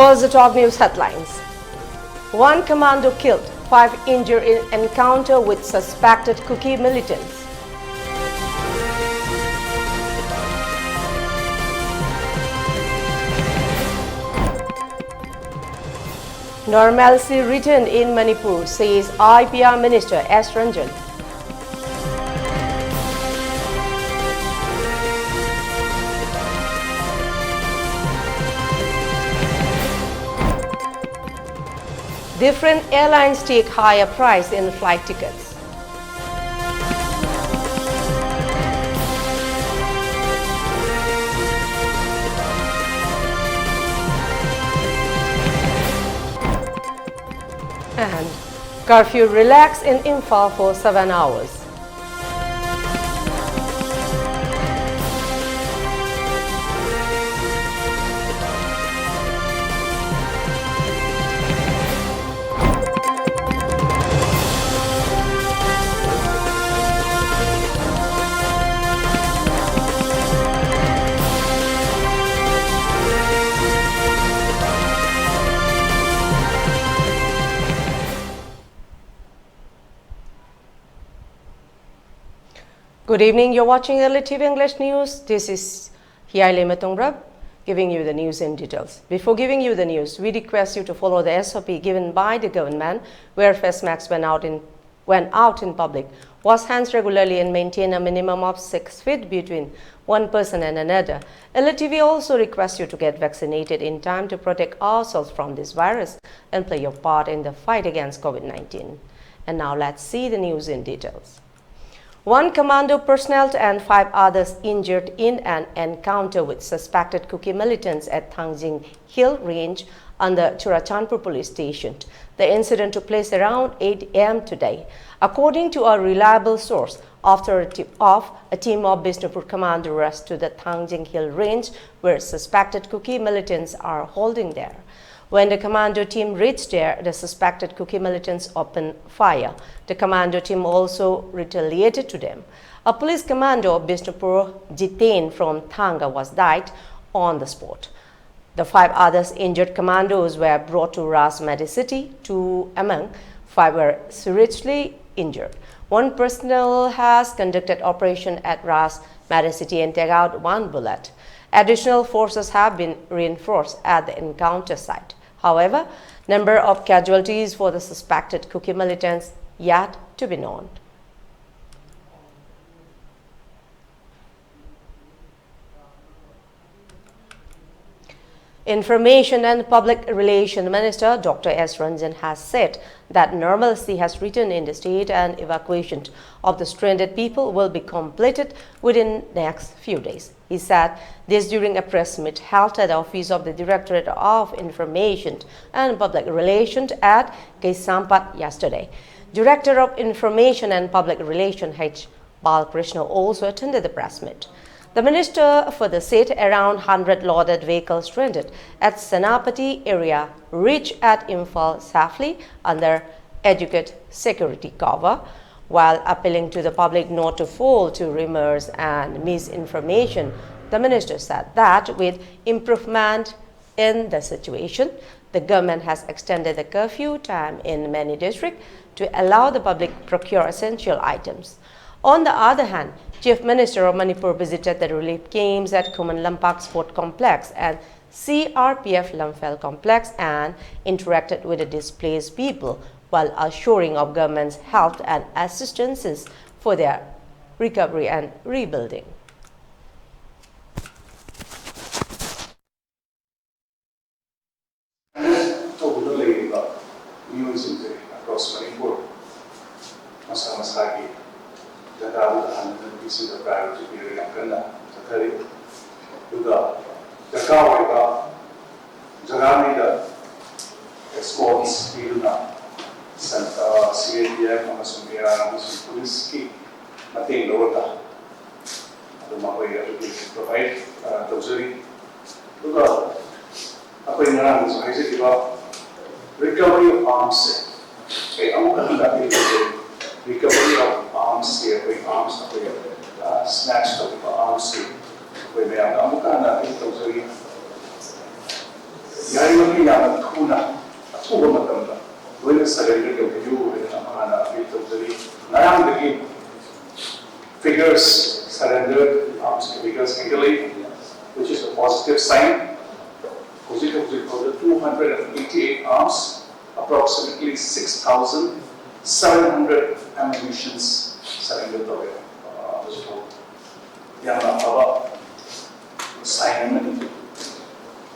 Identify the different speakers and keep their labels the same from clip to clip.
Speaker 1: First, the top news headlines. One commando killed, 5 injured in encounter with suspected Kuki militants. Normalcy returned in Manipur, says IPR Minister S. Ranjan. Different airlines take higher price in flight tickets. And curfew relaxed in Imphal for 7 hours. Good evening, you're watching ELITETV English News. This is Heeyai Leima giving you the news in details. Before giving you the news, we request you to follow the SOP given by the government, where face masks when out in public, wash hands regularly and maintain a minimum of 6 feet between one person and another. ELITETV also requests you to get vaccinated in time to protect ourselves from this virus and play your part in the fight against COVID-19. And now let's see the news in details. 1 commando personnel and 5 others injured in an encounter with suspected Kuki militants at Tangjing Hill Range under Churachandpur police station. The incident took place around 8 a.m. today. According to a reliable source, after a tip-off, a team of Bishnupur commando rushed to the Tangjing Hill Range where suspected Kuki militants are holding there. When the commando team reached there, the suspected Kuki militants opened fire. The commando team also retaliated to them. A police commando of Bishnupur, Jitain from Thanga, was died on the spot. The 5 others injured commandos were brought to Ras Medicity. 2 among 5 were seriously injured. 1 personnel has conducted operation at Ras Medicity and taken out 1 bullet. Additional forces have been reinforced at the encounter site. However, number of casualties for the suspected Kuki militants yet to be known. Information and Public Relations Minister Dr. S. Ranjan has said that normalcy has returned in the state and evacuation of the stranded people will be completed within the next few days. He said this during a press meet held at the office of the Directorate of Information and Public Relations at Kaisampat yesterday. Director of Information and Public Relations H. Balkrishna also attended the press meet. The minister further said around 100 loaded vehicles stranded at Senapati area reached at Imphal safely under adequate security cover, while appealing to the public not to fall to rumors and misinformation. The minister said that with improvement in the situation, the government has extended the curfew time in many districts to allow the public to procure essential items. On the other hand, Chief Minister of Manipur visited the relief camps at Kuman Lampak Sport Complex and CRPF Lamphel Complex and interacted with the displaced people while assuring of government's help and assistances for their recovery and rebuilding.
Speaker 2: Across Manipur, Masaki, the Dawood and pieces of priority period of Kanda, the Thari, the Kawaga, Jagami, the escorts, Piluna, Santa CADF, Amasumia, Police Key, Mating Lota, the Mahoya to provide the jury. Look up, in the hands, I said, recovery of arms. Recovery of arms here, arms snatched of arms here. We may have Yari yang tuna, aku bukan macam dua surrender yang keju, mana itu jadi, nayang lagi figures surrender, figures legally, which is a positive sign. Positive 288 arms, approximately 6,700 ammunitions surrendered away. Yang apa sign,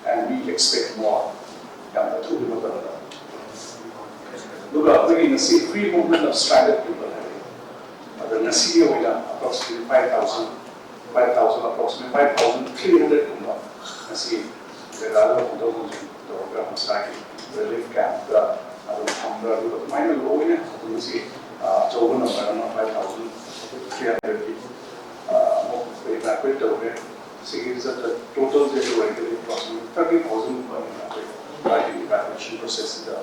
Speaker 2: and we expect more. Yang itu juga benar. Juga begini nasi free movement of stranded people. Ada nasi dia wila approximately 5,000, approximately 5,300 people nasi. Regalo untuk program masyarakat relief camp ada hambar juga main low ini satu nasi jauh nombor 5,300 mau evacuate away. Sehingga the total they were approximately 30,000 by the evacuation process in the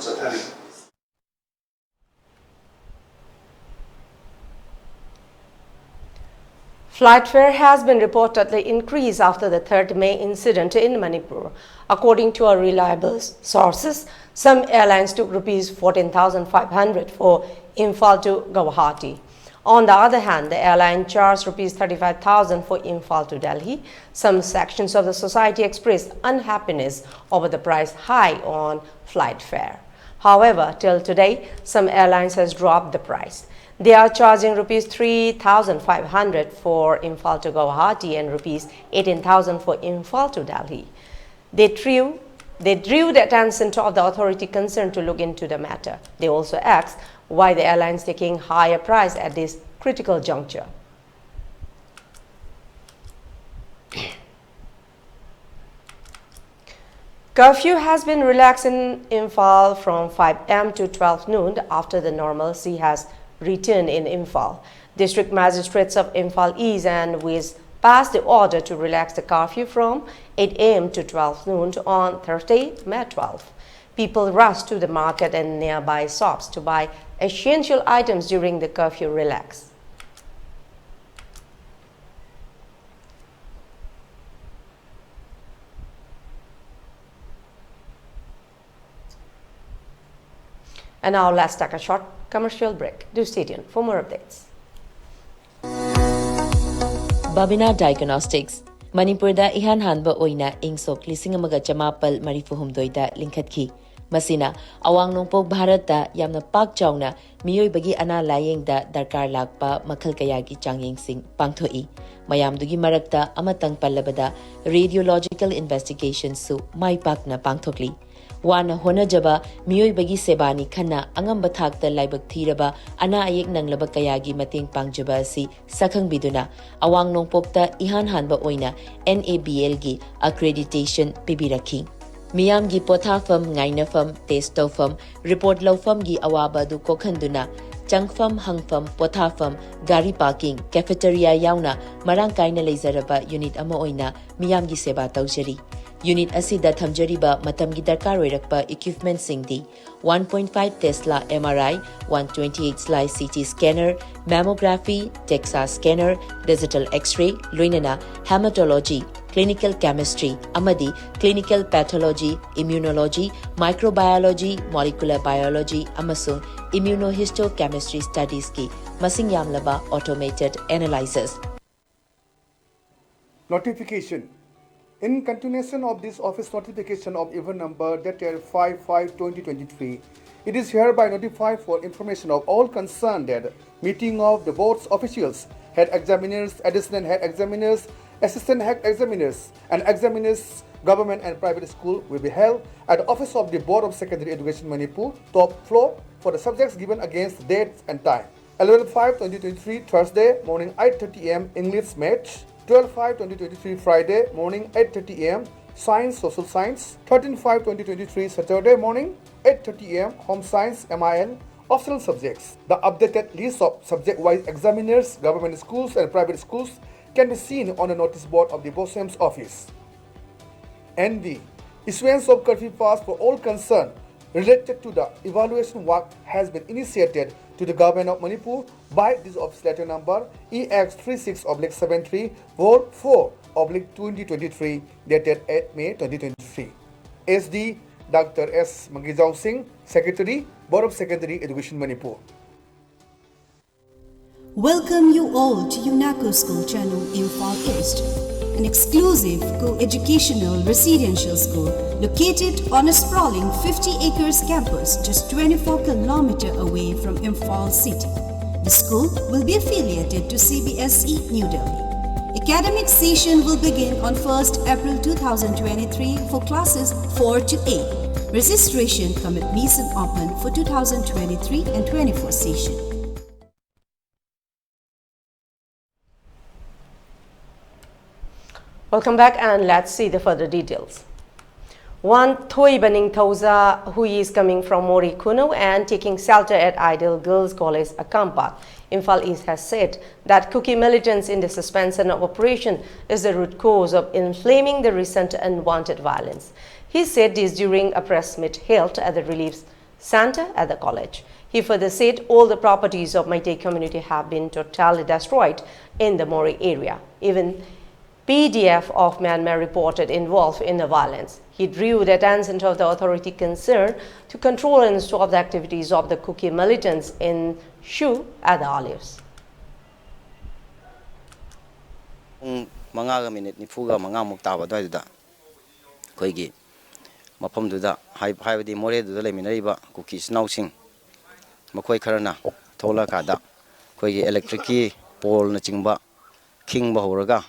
Speaker 2: Satari.
Speaker 1: Flight fare has been reportedly increased after the 3rd May incident in Manipur. According to our reliable sources, some airlines took Rs 14,500 for Imphal to Guwahati. On the other hand, the airline charged Rs 35,000 for Imphal to Delhi. Some sections of the society expressed unhappiness over the price high on flight fare. However, till today, some airlines has dropped the price. They are charging Rs 3,500 for Imphal to Guwahati and Rs 18,000 for Imphal to Delhi. They drew the attention of the authority concerned to look into the matter. They also asked why the airlines taking higher price at this critical juncture. Curfew has been relaxed in Imphal from 5 am to 12 noon after the normalcy has returned in Imphal. District magistrates of Imphal East and West passed the order to relax the curfew from 8 am to 12 noon on Thursday, May 12. People rushed to the market and nearby shops to buy essential items during the curfew relax. And now let's take a short commercial break. Do stay tuned for more updates.
Speaker 3: Babina Diagnostics Manipur da ihan hanba oina ingsok lising amaga chamapal marifuhumdoi da linkhatki. Masina awang nongpok Bharat da yamna pak chawna miyoi bagi ana layeng da darkar lakpa makhal kayagi changyeng sing pangthoi. Mayamdugi marakta amatang pallabada radiological investigation su mai pakna pangthokli. Wana hona jaba miyoi bagi sebani khana angam bathak da laibak thiraba ana ayek nanglaba kayagi mating pangjaba si sakhang biduna awang nongpok da ihan hanba oina NABL gi accreditation pibirakhi. Miyam gi pothafam ngainafam testofam report lawfam gi awaba du kokhanduna changfam hangfam pothafam gari parking cafeteria yauna marang kaina leizaraba unit ama oina miyam gi seba tawjari. Unit asida thamjariba matamgi darkar oirakpa equipment singdi 1.5 Tesla MRI, 128 slice CT scanner, mammography, DEXA scanner, digital X-ray, loinana hematology, clinical chemistry, amadi clinical pathology, immunology, microbiology, molecular biology, amasung immunohistochemistry studies ki masing yamlaba automated analyzers.
Speaker 4: Notification. In continuation of this office notification of event number dated 5/5/2023, it is hereby notified for information of all concerned that meeting of the board's officials, head examiners, assistant head examiners, assistant head examiners, and examiners, government and private school will be held at the office of the Board of Secondary Education Manipur, top floor, for the subjects given against dates and time. 11/5/2023, Thursday, morning 8:30 am, English match. 12/5/2023, Friday, morning 8:30 am, Science, Social Science. 13/5/2023, Saturday morning 8:30 am, Home Science, MIL, optional subjects. The updated list of subject-wise examiners, government schools and private schools can be seen on the notice board of the BOSEM's office. ND. Issuance of curfew pass for all concerned related to the evaluation work has been initiated to the government of Manipur by this office letter number EX36/73 Vol 4/2023 dated 8 May 2023. SD Dr. S. Mangijau Singh, Secretary, Board of Secondary Education Manipur.
Speaker 5: Welcome you all to UNACO School Channel Imphal East, an exclusive co-educational residential school located on a sprawling 50 acres campus just 24 kilometers away from Imphal city. The school will be affiliated to CBSE New Delhi. Academic session will begin on 1st April 2023 for classes 4 to 8. Registration come admission open for 2023 and 24 session.
Speaker 1: Welcome back, and let's see the further details. One Thoi Baning Thoza, who is coming from Mori Kuno and taking shelter at Ideal Girls College, Akampa, Imphal East, has said that Kuki militants in the suspension of operation is the root cause of inflaming the recent unwanted violence. He said this during a press meet held at the Relief Center at the college. He further said all the properties of Meitei community have been totally destroyed in the Mori area. Even PDF of Myanmar reported involved in the violence. He drew the attention of the authority concerned to control and stop the activities of the Kuki militants in Shu at the Olives.
Speaker 6: Mangaga minute ni fuga manga mukta doi da koigi mafam duda haibadi more duda leminariba Kuki snausing makoi kharana thola kada koigi electric pole na chingba king ba horaga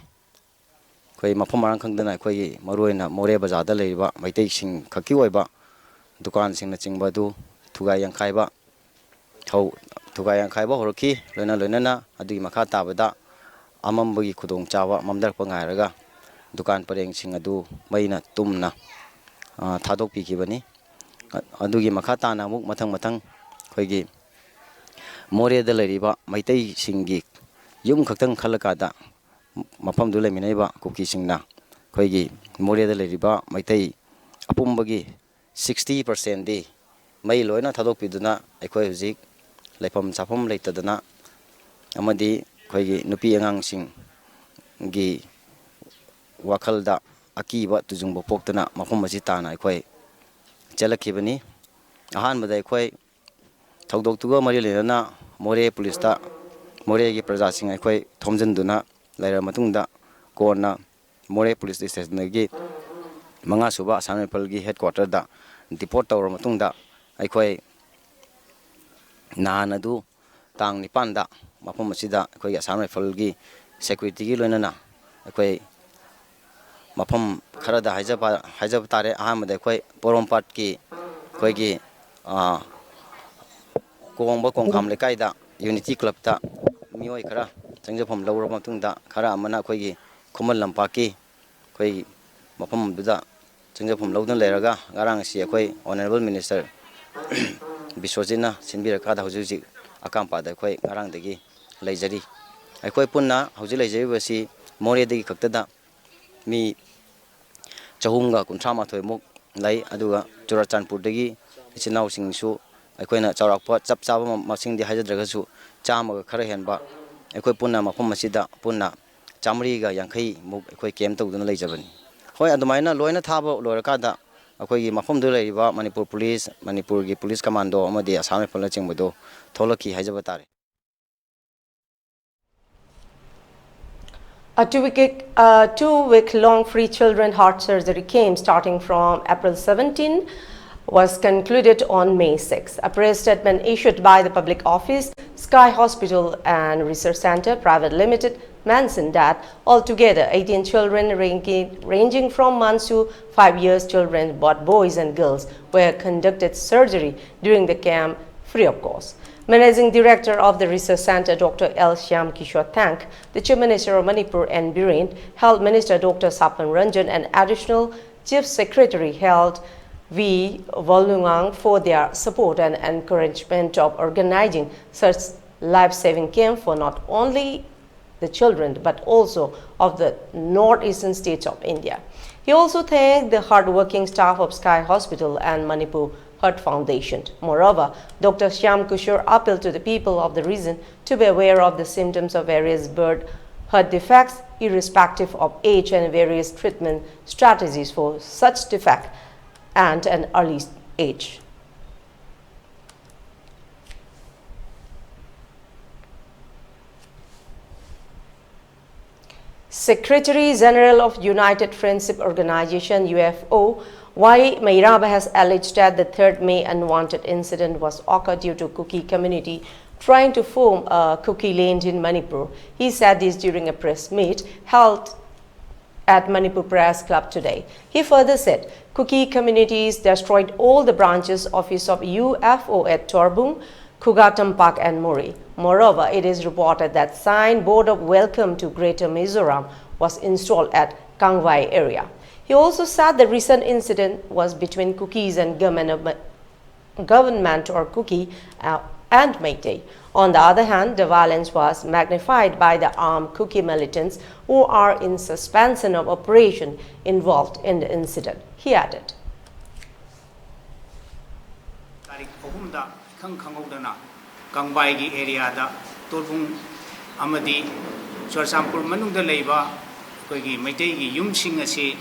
Speaker 6: koi mafam marang khangdana koi maroina more bazada leiba maitei sing khaki oiba dukan sing na chingba du thuga yang khaiba thau thuga yang khaiba horki loina na adu makha tabada amambagi khudong chawa mamdar pangairaga dukan pareng sing adu maina tumna thadok pi kibani adugi makha tana muk mathang koigi more da leiriba maitei singi yum khaktang khalaka da mafam du leminaiba Kuki singna koigi more da leiriba maitei apumbagi 60% di mai loina thadok piduna aikoi hujik leifam chafam leitadana amadi koigi nupi angang sing gi wakhalda akiba tujungbo poktana mafam asi tana aikoi chelakibani ahan bada aikoi thawdok tuga mari lena more police ta more gi praja sing aikoi thomjanduna laira matungda kona more police station gi manga suba Assam gi headquarter da deport tawra matungda aikoi nanadu tang nipanda mafam asida aikoi Assam gi security gi loinana aikoi mafam kharada haijaba tare ahamada aikoi porompat ki koigi kongba kongkham lekaida unity club ta mioi khara changjafam lawra matungda khara amana koigi khomal lampaki koi mafam duda changjafam lawdan leraga garang si akoi honorable minister Biswajina sinbiraka da hujuji akampa da koi garang dagi leijari aikoi punna huji leijari basi more dagi kaktada mi chahumga kunthama thoi muk lai aduga Churachandpur dagi ichinaw singsu aikoina chawrakpa chap chaba masing di hajadragasu chamaga khara henba aikoi punna mafam asida punna chamri ga yankhai muk aikoi kem tawduna leijabani hoi adumaina loina thaba lorakada akoi mafam du leiba Manipur police Manipur gi police commando amadi Assam Rifle chingbodo tholaki haijaba tare.
Speaker 1: A two-week-long free children heart surgery camp starting from April 17 was concluded on May 6. A press statement issued by the Public Office, Sky Hospital and Research Center Private Limited mentioned that altogether 18 children ranging from months to 5 years children, both boys and girls, were conducted surgery during the camp free of cost. Managing Director of the Research Center, Dr. L. Shyam Kishore thanked the Chief Minister of Manipur and Biren, Health Minister Dr. Sapan Ranjan and Additional Chief Secretary Health V. Volungang for their support and encouragement of organizing such life-saving camp for not only the children but also of the northeastern states of India. He also thanked the hard-working staff of Sky Hospital and Manipur Heart Foundation. Moreover, Dr. Shyam Kishore appealed to the people of the region to be aware of the symptoms of various birth heart defects, irrespective of age, and various treatment strategies for such defect and an early age. Secretary General of United Friendship Organization UFO Y. Meiraba has alleged that the 3rd May unwanted incident was occurred due to Kuki community trying to form a Kuki land in Manipur. He said this during a press meet held at Manipur Press Club today. He further said Kuki communities destroyed all the branches office of UFO at Torbung, Kugatampak and Muri. Moreover, it is reported that signboard of welcome to Greater Mizoram was installed at Kangwai area. He also said the recent incident was between Kukis and government or Kuki and Meitei. On the other hand, the violence was magnified by the armed Kuki militants who are in suspension of operation involved in the incident. He added.
Speaker 7: Kangbai gi area da Torbung amadi Chorsampur manungda leiba koigi Meitei gi yum sing asi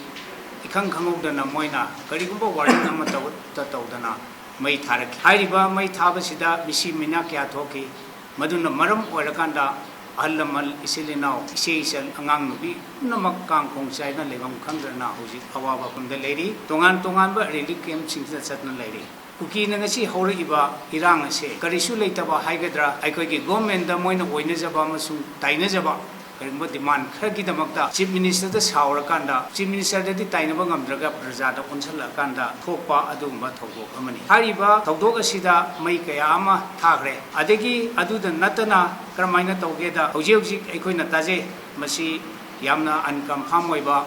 Speaker 7: ikhang khangudana moina karigumba warning ama tawdana mai tharak hairiba mai thabasida misi mina kya thoki maduna maram oirakanda allamal isilinau iseisal angang nubi namak kang khongchai na lebam khangdana hoji awawa kumda leiri tongan ba relief camp singsa chatna leiri Kuki nangasi hore iba irang ase karisu leitaba haigadra aikogi government da moina oina jaba amasung taina jaba karimba demand khagi damakta chief minister da saura kanda chief minister da di taina ba ngamdraga praja da onsala kanda thokpa adumba thogok amani hariba thogdok asida mai kaya ama thagre adegi aduda natana karmaina tawge da hoji aikoina taje masi yamna unconfirm oiba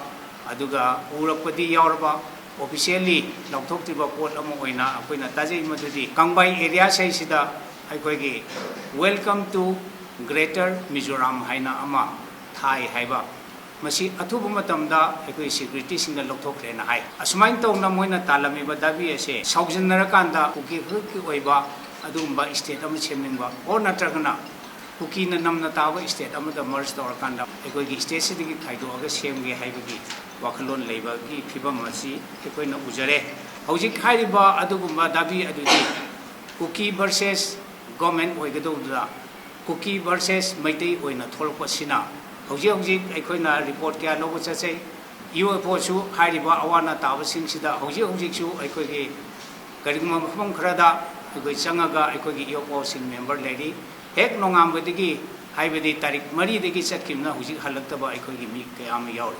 Speaker 7: aduga urakpadi yaurba officially lauthoktiba port ama oina akoina tajei madudi Kangbai area saisida aikoigi welcome to Greater Mizoram haina ama thai haiba masi athuba matamda aikoi security singa lauthokre na hai asmain tawna moina talami ba dabi ase saujannara kanda kuki ki oiba adumba state ama semningba or natragana Kuki na namna tawa state ama da merge tawra kanda aikoigi state sidigi thaido aga semge haibagi wakalon leiba gi phibam asi ekoina ujare hojik hairiba adugumba dabi adudi Kuki versus government oigadawda Kuki versus Meitei oina tholpa sina hojik ekoina report kya lobo chase UFO su hairiba awana tawa singsida hojik su ekoigi karigma mafam kharada ekoi changaga ekoigi UFO sing member lady ek nongam badigi haibadi tarik mari degi chatkimna hojik halaktaba ekoigi mi kayam yaur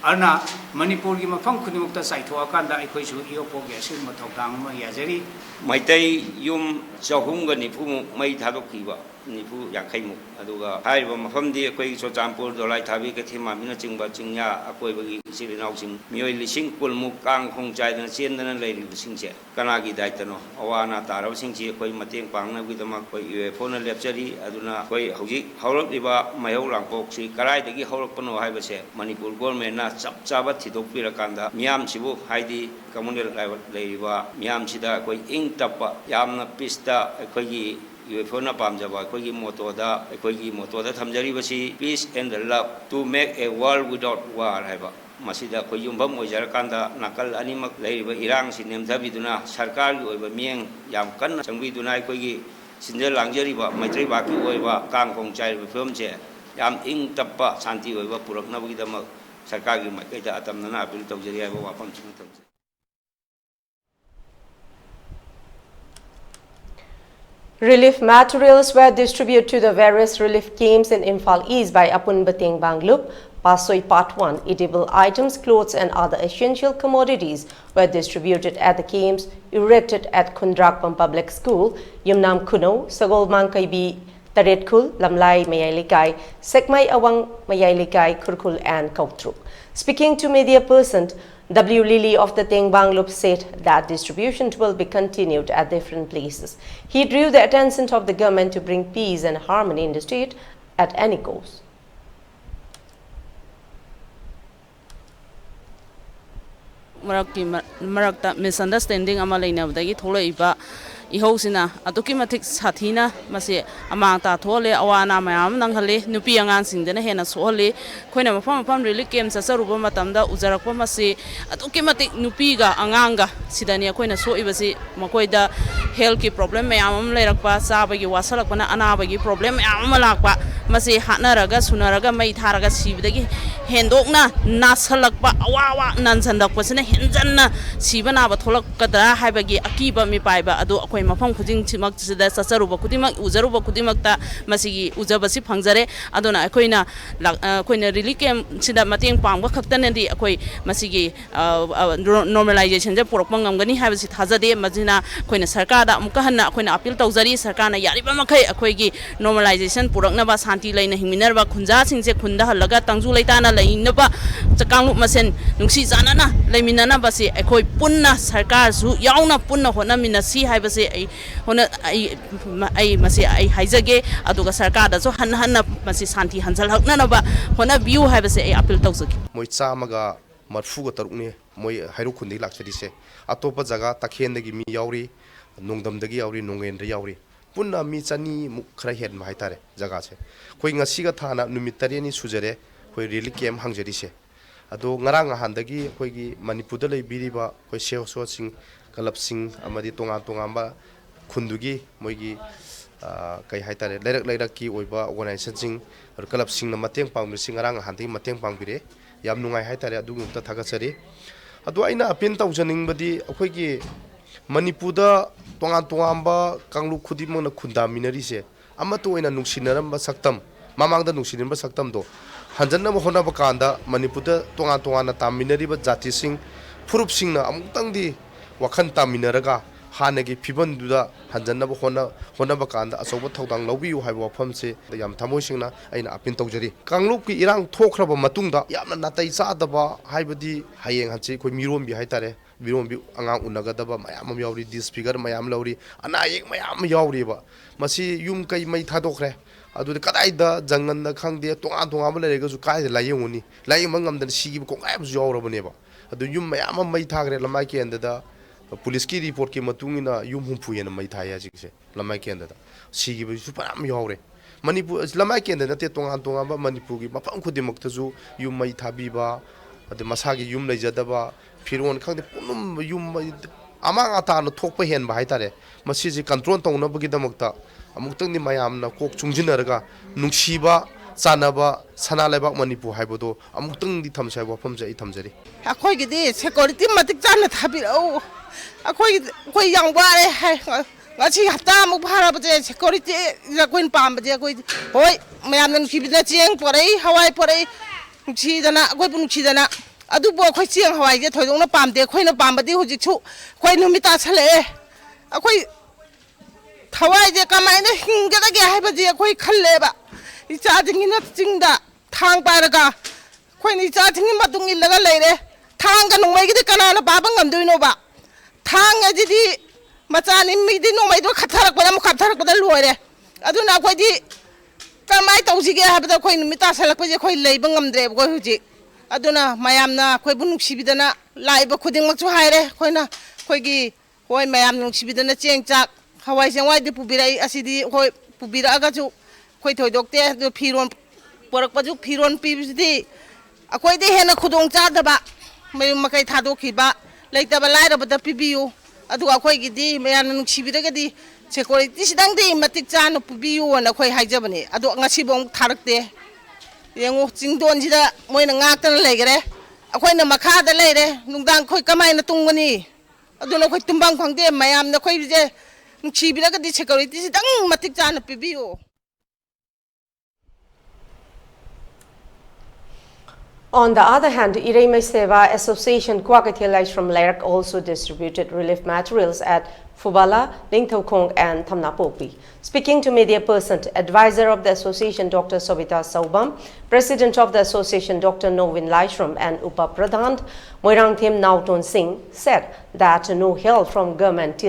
Speaker 7: Arna Manipur gi mafam khunimukta saithoa kanda aikhoisu iopo ge asin mathokdang ma yajari
Speaker 8: Meitei yum chahumga nifu mai thadokiba nifu yakhaimu aduga haiba mafamdi akoi Chochampur dolai thabi ke thima mina chingba chingya akoi bagi silinau sing mioi lising kulmu kang khongchai dan chendana leiri singche kanagi daitano awana tarab singchi akoi mateng pangna bidama koi UFO na lepchari aduna koi hoji haurap liba mayau langpok si karai dagi haurap pano haibase Manipur government na chap chaba thidokpira kanda miam sibu haidi communal leiriba miam sida koi ing tapa yamna pista koi gi UFO na pamjaba koi gi moto da thamjari basi peace and love to make a world without war haiba masida koi yumbam ojar kanda nakal animak leiriba irang sinem thabiduna sarkar gi oiba mieng yam kanna changbiduna koi gi sinjal langjari ba Meitei baki oiba kang khongchai film che yam ing tapa santi oiba purakna bagi dama sarkar gi maikaida atamna apil tawjari haiba wapam chingtam
Speaker 1: Relief materials were distributed to the various relief camps in Imphal East by Apun Bateng Banglup, Pasoi Part 1. Eatable items, clothes and other essential commodities were distributed at the camps erected at Khundrakpam Public School, Yumnam Kuno, Sagol Mangkaibi, Taretkul, Lamlai Mayalikai, Sekmai Awang Mayalikai, Kurkul and Kautruk. Speaking to media person, W. Lily of the Teng Banglup said that distribution will be continued at different places. He drew the attention of the government to bring peace and harmony in the state at any cost.
Speaker 9: marakta misunderstanding ama leinabdagi tholaiba ihosina atuki mathik sathina mase amangta thole awana mayam nanghale nupi angang singdena hena sohale khoina mafam really kem sasaruba matamda ujarakpa mase atuki mathik nupi ga anganga sidani khoina soibasi makoida health ki problem mayam leirakpa sabagi wasalakpana anabagi problem mayam lakpa mase hanaraga sunaraga mai tharaga sibdagi hendokna nasalakpa awawa nansandakpasina henjanna sibana ba tholakadra haibagi akiba mi paiba adu mafam khuding chimak sida sasaruba kudimak ujaruba kudimakta masigi ujabasi phangjare adona akoina really kem sida mateng pangba khaktanandi akoi masigi normalization je porok mangamgani habasi thajade majina akoina sarkar da amuka hanna akoina appeal tawjari sarkar na yariba makai akoigi normalization purakna ba santi laina hingminar ba khunja singse khunda halaga tangju laitana lainaba chakanglu masen nungsi janana laiminana basi akoi punna sarkar su yauna punna hona minasi habasi ai masi ai haijage aduga sarkar da so hanna masi santi hanjal hakna ba hona view habase ai appeal tawjagi
Speaker 10: moi chamaga marfu ga tarukne moi hairu khundi lakchadi se atopa jaga takhen dagi mi yauri nongdam dagi yauri nongen re yauri punna mi chani muk khara hen ma haitare jaga se khoi ngasi ga thana numit tareni sujare khoi really kem hangjari se ado ngarang handagi khoi gi manipur da lei biriba khoi seo so sing kalap sing amadi tonga ba khundugi moigi kai haitare leirak ki oiba organization sing kalap sing na mateng pangmi sing arang hanti mateng pangbire yam nungai haitare adu gumta thagachari adu aina apin tawjaning badi akhoi gi manipur da tonga ba kanglu khudi mona khunda minari se amato oina nuksinaram ba saktam mamang da nuksinin ba saktam do hanjanna mo hona ba kanda manipur da tonga na taminari ba jati sing furup sing na amutang di wakhan taminaraga hanagi phibon duda hanjanna hona ba kanda asoba thodang lobiu haiba wafamse yam thamoisingna aina apin tawjari kanglup ki irang thokraba matungda yamna natai chaadaba haibadi hayeng hanchi koi mirombi haitare mirombi angang unagadaba mayam yauri disfigure mayam lauri anayek mayam yauri ba masi yum kai mai thadokre adu kadaida jangan na khangde tonga ba lerega su kai layenguni layeng mangamdan sigi ko ngayam su yaurabane ba adu yum mayam mai thagre lamai ke andada police ki report ki matungina yum humpu yena mai thaya jingse lamai ke andada sigi bu su param yaure manipur lamai ke andada te tonga ba manipur gi mapam khudimakta ju yum mai thabi ba adu masagi yum leijadaba firon khangde punum yum amang ata no thokpa hen ba haitare masiji control tongna bagi damakta amuktang ni mayamna kok chungjinaraga nungsiba chanaba sana lebak manipur haibodo amuktang di thamsai wafam jai thamjari
Speaker 11: akoi gidi security matik chana thabirau akoi yang bare hai ngachi hata mu bhara baje security jakoin pam baje koi hoi mayam nang sibina cheng porai hawai porai chi dana akoi pun chi dana adu bo khoi cheng hawai je thoidongna pam de khoi na pam badi hujik chu khoi numita chale akoi thawai je kamaina hingada ge hai baje akoi khalle ba icha jingina jingda thang paraga khoi ni cha jingin matung illaga leire thang ga nongmai gi kana na baba ngamdoino ba thang ajidi machani mi di nongmai do khatharak bada loire aduna khoi di kamai tawjige habda khoi numita salak baje khoi leiba ngamdre khoi huji aduna mayamna khoi bu nuksibidana laiba khuding mak chu haire khoina khoi gi hoi mayam nuksibidana cheng chak hawai sengwai di pubirai asidi khoi pubira aga chu khoi thoi dokte do phiron porak paju phiron pibsidi akoi de hena khudong cha daba mayum makai thadokhi ba leitaba laira bada pibiu adu akoi gi di mayam nuksibiraga di security sidang di matik cha no pubiu na khoi haijabani adu ngasi bong tharakte yengu chingdon jida moina ngaktan legere akoina makhada leire nungdang khoi kamaina tungani aduna khoi tumbang phangde mayam na khoi je chibiraga di security sidang matik chana pibiu.
Speaker 1: On the other hand, Leima Seva Association Kwakathilais from Lerak also distributed relief materials at Fubala, Lingthokong and Thamnapopi. Speaking to media person, advisor of the association Dr. Sobita Saubam, president of the association Dr. Novin Laishram and Upa Pradhan Moirangthim Nauton Singh said that no help from government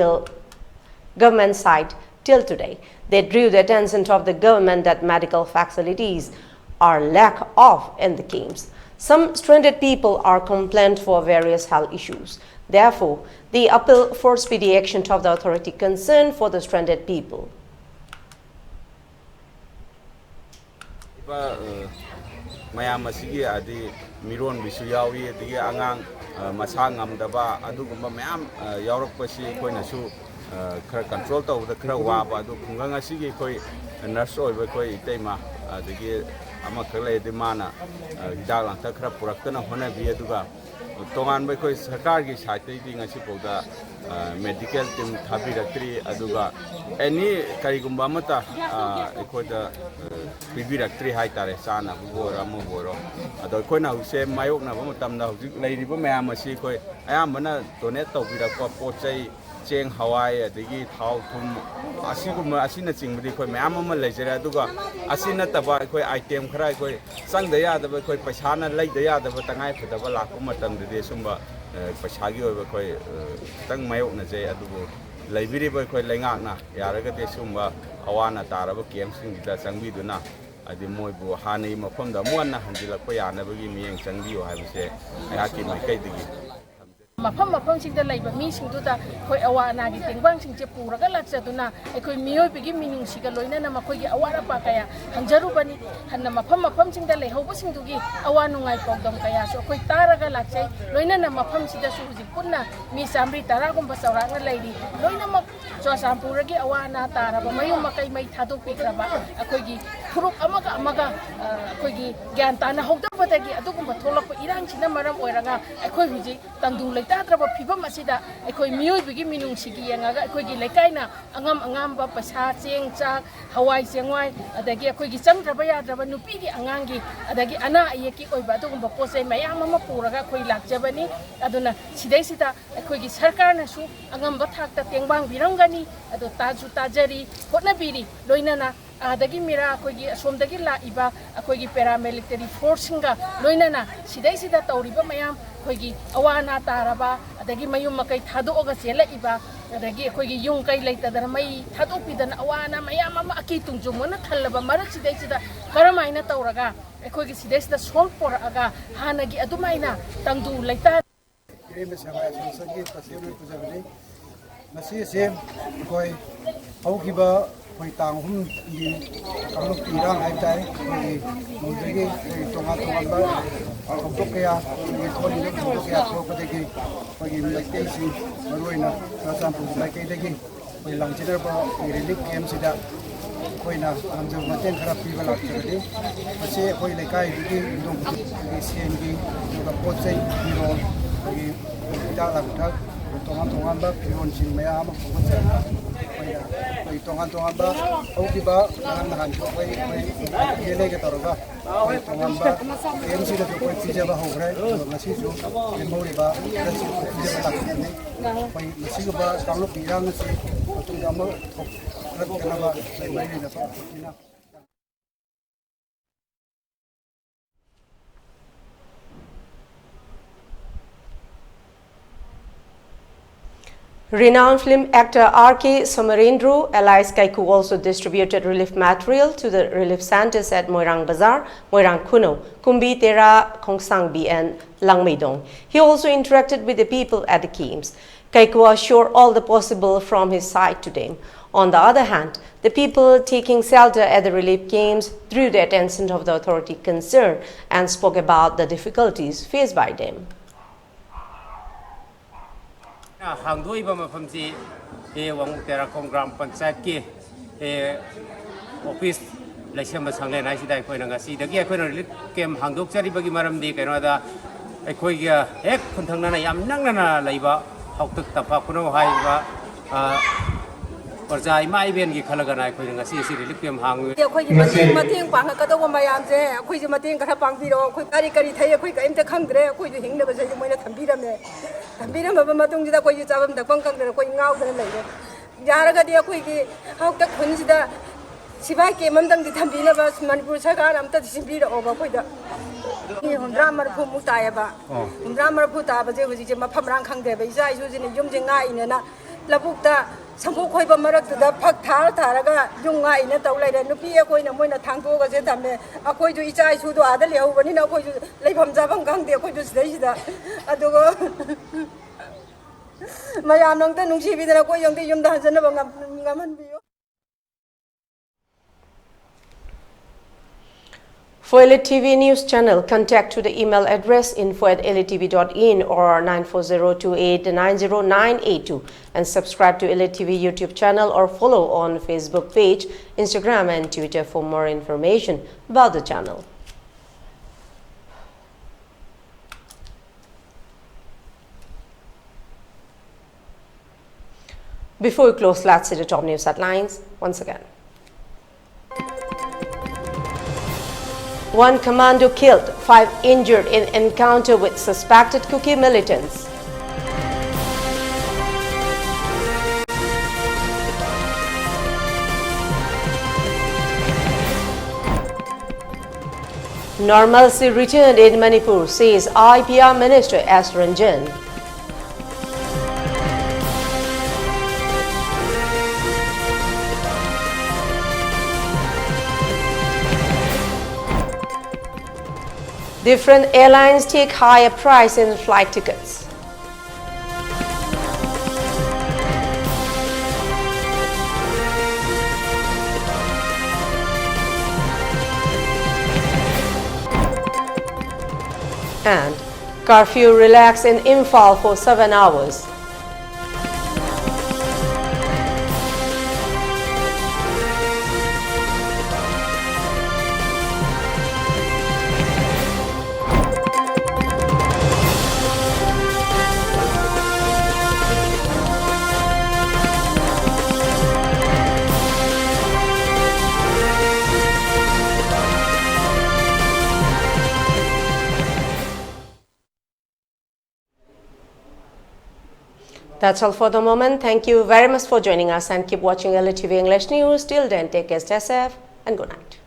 Speaker 1: side till today. They drew the attention of the government that medical facilities are lack of in the camps. Some stranded people are complained for various health issues. Therefore, they appeal for speedy action of the authority concerned for the stranded people.
Speaker 12: Mayam asigi adi miron bisu yawi adi angang masang amdaba adu gumba mayam yaurok pasi koi nasu kera control tau da kera waba adu kungang asigi koi nurse oi koi Leima adi ama kera di mana hidak lang tak kera purak na hona biya duga tongan bai koi sarkar ki site di ngasi poda medical team thabi raktri aduga any kari gumba mata koi da bibi raktri hai tare sana bora mo boro ado koi na use mayok na ba matam na hujik lai ri ba mayam asi koi ayam bana donate tau bi rakwa pochai cheng hawai adigi thau thum asiguma asina chingbdi koi mayam ma leijera aduga asina taba koi item khara koi sang da ya da koi paisa na lai da ya da tangai phadaba lakku matam de sumba paisa gi oi koi tang mayok na je adugo laibiri ba koi laingak na yaraga de sumba awana taraba kem sing da changbi duna adi moibu hanai mafam da muanna hanjilak pa yana bagi miyeng changbi o habise ayaki mai kai digi
Speaker 13: mafam sing da laiba mi sing da koi awana gi tengbang sing che pura ga laksa duna koi miyoi bigi minung siga loina na makoi gi awara pa kaya hanjaru bani hanna mafam sing da lai hobo sing dugi awanu ngai pogdom kaya so koi tara ga laksai loina na mafam sida su ji punna mi samri tara gum ba saura nga laidi loina mak so sampura gi awana tara ba mayu makai mai thadu pikra ba koi gi furuk amaga koi gi gyan ta na hogda ba da gi adugum ba tholak pa irang china maram oiranga koi huji tangdu tatraba phibam asida ekoi miyoi bigi minung sigi yanga ekoi gi lekaina angam ba pasa cheng cha hawai chengwai adagi ekoi gi chamdraba yadraba nupi gi angangi adagi ana ayeki oi ba dugum ba posai mayam ama puraga koi lakjabani aduna sidai sida ekoi gi sarkar na su angam ba thak ta tengbang birangani adu taju tajari hotna biri loinana adagi mira koi gi asomdagi la iba koi gi paramilitary force singa loinana sidai sida tauriba mayam koi gi awana taraba adagi mayum makai thado oga chela iba adagi koi gi yung kai leita dar mai thado pidan awana mayam ama aki tungjumona thallaba marak sidai sida karamaina tauraga koi gi sidai sida sol por aga hanagi adumaina tangdu leita
Speaker 14: ireme sabai sangi pasemu pujabani masi sem koi aukiba koi tanghum di kaluk tirang hai tai koi mundegi koi tonga ba untuk kaya koi ni untuk kaya so kadegi koi mekai si maruina rasam pu mekai degi koi langchiner ba relief camp sida koi na amjo maten kharap pi bala chadi ase koi lekai digi indong di CNG juga pochai biro koi da lakthak tongan ba piron sing maya ama pochai koi tongan ba auki ba nahan koi yele ke taroga koi tongan ba MC da koi tija ba hograi ngasi jo memori ba ngasi tija ba lakni koi ngasi ba tanglo pirang si tung damo rat kana ba mai ni na pa
Speaker 1: Renowned film actor R.K. Somarendru, alias Kaiku, also distributed relief material to the relief centers at Moirang Bazar, Moirang Kuno, Kumbi Tera, Kongsang B and Langmeidong. He also interacted with the people at the camps. Kaiku assured all the possible from his side to them. On the other hand, the people taking shelter at the relief camps drew the attention of the authority concerned and spoke about the difficulties faced by them.
Speaker 15: Hangdoi ba mafamsi wang tera kongram panchayat ki office laisam sangle nai sidai koi nanga si dagi koi relief kem hangdok chari bagi maram di kaino da koi ga ek phunthang na yam nang na laiba hautuk tapa kuno hai ba Perjai mai ben gi khalaga nai koi nanga si relief kem hang
Speaker 16: koi gi mateng pang ka do mayam je koi ji mateng ka pang bi ro koi kari thai koi ka imta khangdre koi ji hingna ba je moina thambi rame thambi ram ba matung ji da koi ji chabam da pang kang da koi ngau da lai yara ga dia koi gi hau tak khun ji da sibai ke mamdang di thambi na ba Manipur sarkar amta simbi ro ba koi da ni hundra mar phu mu ta ya ba hundra mar phu ta ba je hu ji je mafam rang khang de ba isa isu ji ni yum je ngai ne na labuk da sampu khoi ba marak da phak thar tharaga junga ina tau lai re nupi a koi na moi na thang to ga je thamme a koi ju ichai chu do ada le ho bani na koi ju leibam jabam gang de koi ju sei da adugo mayam nong ta nungsi bi da koi yong de yum da jana ba ngaman bi.
Speaker 1: For ELITETV News channel, contact to the email address info@elitv.in or 9402890982 and subscribe to ELITETV YouTube channel or follow on Facebook page, Instagram and Twitter for more information about the channel. Before we close, let's see the top news headlines once again. One commando killed, 5 injured in encounter with suspected Kuki militants. Normalcy returned in Manipur, says IPR Minister S. Ranjan. Different airlines take higher price in flight tickets. And curfew relaxed in Imphal for 7 hours. That's all for the moment. Thank you very much for joining us and keep watching ELITETV English News. Till then, take care, stay safe and good night.